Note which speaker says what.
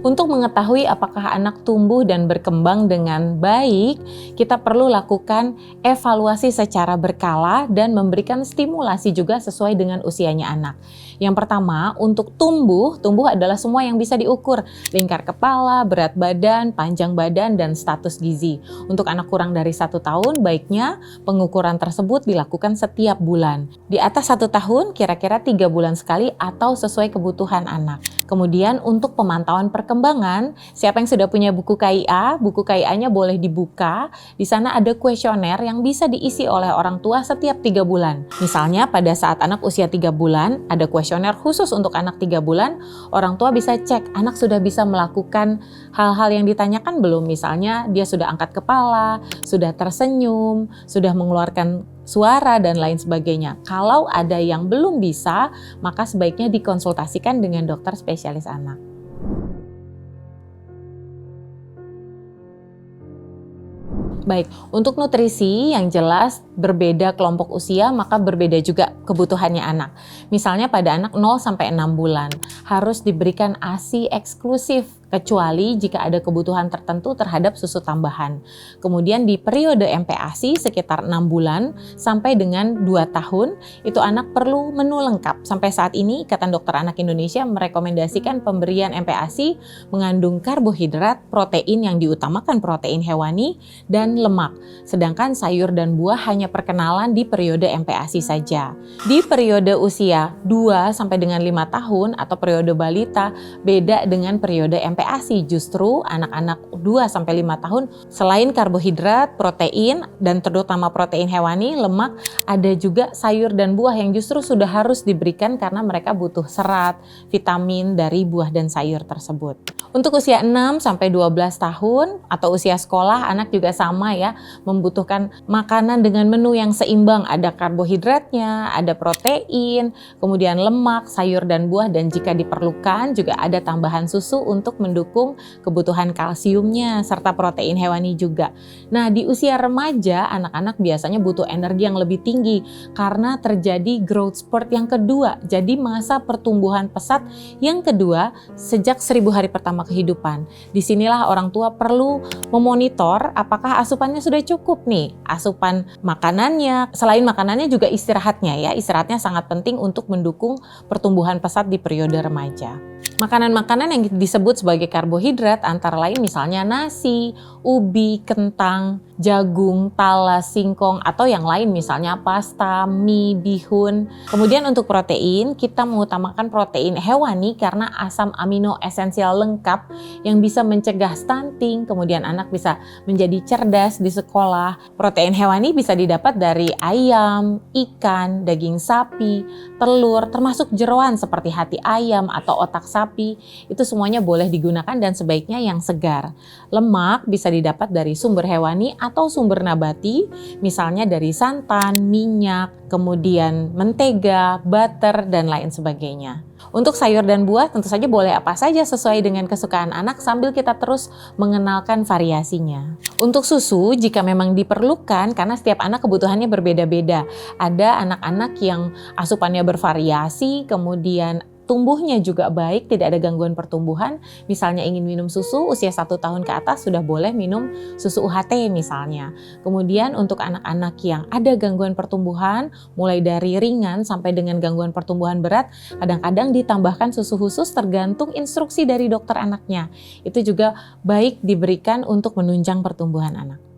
Speaker 1: Untuk mengetahui apakah anak tumbuh dan berkembang dengan baik, kita perlu lakukan evaluasi secara berkala dan memberikan stimulasi juga sesuai dengan usianya anak. Yang pertama, untuk tumbuh adalah semua yang bisa diukur, lingkar kepala, berat badan, panjang badan, dan status gizi. Untuk anak kurang dari 1 tahun, baiknya pengukuran tersebut dilakukan setiap bulan. Di atas 1 tahun, kira-kira 3 bulan sekali atau sesuai kebutuhan anak. Kemudian untuk pemantauan perkembangan, siapa yang sudah punya buku KIA-nya boleh dibuka. Di sana ada kuesioner yang bisa diisi oleh orang tua setiap 3 bulan. Misalnya pada saat anak usia 3 bulan, ada kuesioner khusus untuk anak 3 bulan, orang tua bisa cek anak sudah bisa melakukan hal-hal yang ditanyakan belum. Misalnya dia sudah angkat kepala, sudah tersenyum, sudah mengeluarkan suara, dan lain sebagainya. Kalau ada yang belum bisa, maka sebaiknya dikonsultasikan dengan dokter spesialis anak. Baik, untuk nutrisi yang jelas berbeda kelompok usia, maka berbeda juga kebutuhannya anak. Misalnya pada anak 0-6 bulan, harus diberikan ASI eksklusif, kecuali jika ada kebutuhan tertentu terhadap susu tambahan. Kemudian di periode MPASI sekitar 6 bulan sampai dengan 2 tahun, itu anak perlu menu lengkap. Sampai saat ini, Ikatan Dokter Anak Indonesia merekomendasikan pemberian MPASI mengandung karbohidrat, protein yang diutamakan protein hewani, dan lemak. Sedangkan sayur dan buah hanya perkenalan di periode MPASI saja. Di periode usia 2 sampai dengan 5 tahun atau periode balita, beda dengan periode MPASI. Justru anak-anak 2 sampai 5 tahun selain karbohidrat, protein, dan terutama protein hewani, lemak, ada juga sayur dan buah yang justru sudah harus diberikan karena mereka butuh serat, vitamin dari buah dan sayur tersebut. Untuk usia 6 sampai 12 tahun atau usia sekolah, anak juga sama ya, membutuhkan makanan dengan menu yang seimbang, ada karbohidratnya, ada protein, kemudian lemak, sayur dan buah, dan jika diperlukan juga ada tambahan susu untuk mendukung kebutuhan kalsiumnya serta protein hewani juga. Nah, di usia remaja anak-anak biasanya butuh energi yang lebih tinggi karena terjadi growth spurt yang kedua. Jadi masa pertumbuhan pesat yang kedua sejak 1000 hari pertama kehidupan. Disinilah orang tua perlu memonitor apakah asupannya sudah cukup nih. Asupan makanannya, selain makanannya juga istirahatnya ya. Istirahatnya sangat penting untuk mendukung pertumbuhan pesat di periode remaja. Makanan-makanan yang disebut sebagai karbohidrat antara lain misalnya nasi, ubi, kentang, jagung, talas, singkong, atau yang lain misalnya pasta, mie, bihun. Kemudian untuk protein, kita mengutamakan protein hewani karena asam amino esensial lengkap yang bisa mencegah stunting, kemudian anak bisa menjadi cerdas di sekolah. Protein hewani bisa didapat dari ayam, ikan, daging sapi, telur, termasuk jeroan seperti hati ayam atau otak sapi. Itu semuanya boleh digunakan dan sebaiknya yang segar. Lemak bisa didapat dari sumber hewani atau sumber nabati, misalnya dari santan, minyak, kemudian mentega, butter, dan lain sebagainya. Untuk sayur dan buah tentu saja boleh apa saja sesuai dengan kesukaan anak sambil kita terus mengenalkan variasinya. Untuk susu jika memang diperlukan karena setiap anak kebutuhannya berbeda-beda. Ada anak-anak yang asupannya bervariasi, kemudian tumbuhnya juga baik, tidak ada gangguan pertumbuhan. Misalnya ingin minum susu, usia 1 tahun ke atas sudah boleh minum susu UHT misalnya. Kemudian untuk anak-anak yang ada gangguan pertumbuhan, mulai dari ringan sampai dengan gangguan pertumbuhan berat, kadang-kadang ditambahkan susu khusus tergantung instruksi dari dokter anaknya. Itu juga baik diberikan untuk menunjang pertumbuhan anak.